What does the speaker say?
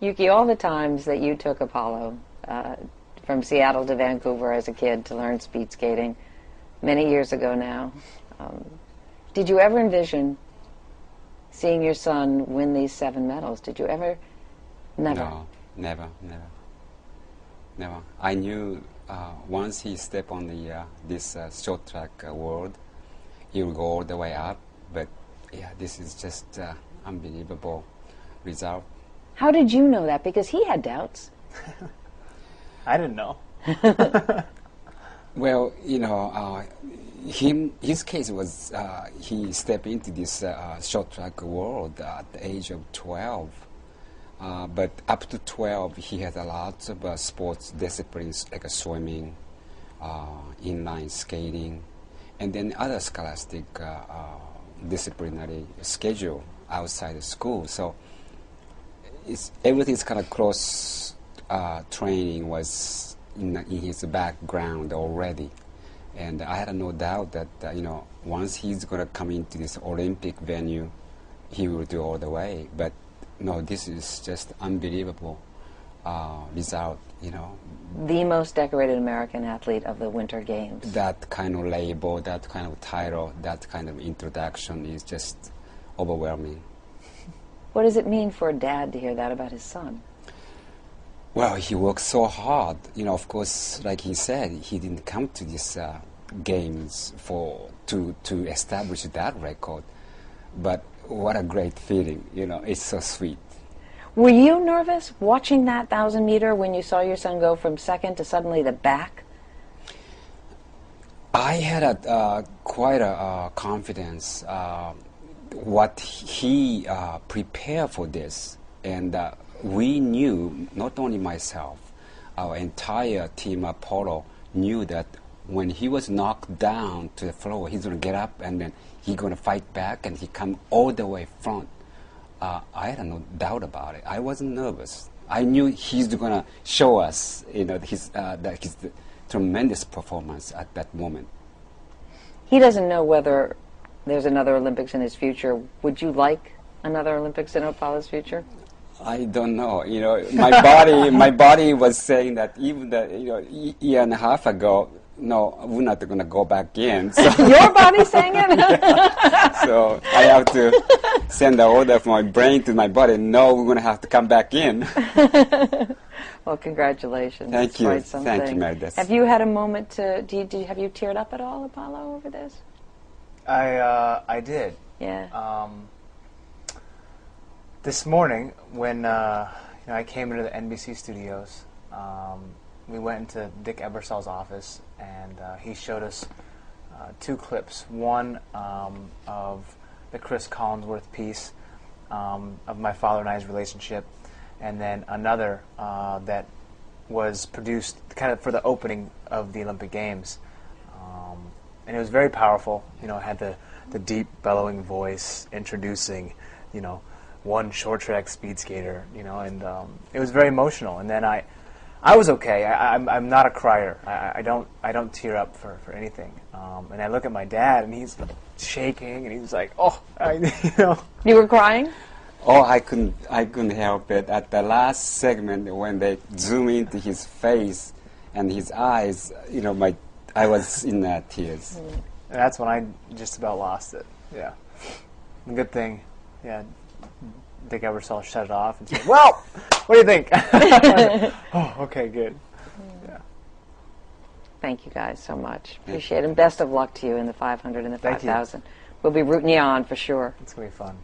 Yuki, all the times that you took Apollo from Seattle to Vancouver as a kid to learn speed skating, many years ago now, did you ever envision seeing your son win these 7 medals? Did you ever? Never. No, never. I knew once he stepped on the this short track world, he will go all the way up. But yeah, this is just unbelievable result. How did you know that? Because he had doubts. I didn't know. Well, you know, his case was he stepped into this short track world at the age of 12. But up to 12, he had a lot of sports disciplines like swimming, inline skating, and then other scholastic disciplinary schedule outside of school. So everything's kind of cross training was in his background already. And I had no doubt that, you know, once he's going to come into this Olympic venue, he will do all the way. But no, this is just unbelievable result, you know. The most decorated American athlete of the Winter Games. That kind of label, that kind of title, that kind of introduction is just overwhelming. What does it mean for a dad to hear that about his son? Well, he worked so hard. You know, of course, like he said, he didn't come to these games to establish that record. But what a great feeling, you know, it's so sweet. Were you nervous watching that 1,000-meter when you saw your son go from second to suddenly the back? I had quite a confidence what he prepared for this, and we knew, not only myself, our entire team Apollo knew that when he was knocked down to the floor, he's going to get up and then he's going to fight back and he come all the way front. I had no doubt about it. I wasn't nervous. I knew he's going to show us, you know, his tremendous performance at that moment. He doesn't know whether there's another Olympics in his future. Would you like another Olympics in Apollo's future? I don't know. You know, my body was saying that even year and a half ago, no, we're not going to go back in. So Your body's saying it? yeah. So I have to send the order from my brain to my body. No, we're going to have to come back in. Well, congratulations. Thank you. Quite something. Thank you, Meredith. Have you had a moment to, have you teared up at all, Apollo, over this? I did. Yeah. This morning, when I came into the NBC studios, we went into Dick Ebersol's office, and he showed us 2 clips. One of the Chris Collinsworth piece of my father and I's relationship, and then another that was produced kind of for the opening of the Olympic Games. And it was very powerful. You know, it had the deep, bellowing voice introducing, you know, one short track speed skater, you know, and it was very emotional. And then I was okay. I'm not a crier. I don't tear up for anything. And I look at my dad, and he's shaking, and he's like, "Oh, you know." You were crying? Oh, I couldn't help it. At the last segment, when they zoom into his face and his eyes, you know, I was in tears. And that's when I just about lost it. Yeah. Good thing. Yeah. Dick Ebersol shut it off and said, "Well, what do you think?" Oh, okay, good. Yeah. Thank you guys so much. Appreciate it. And best of luck to you in the 500 and the Thank you. 5,000. We'll be rooting you on for sure. It's going to be fun.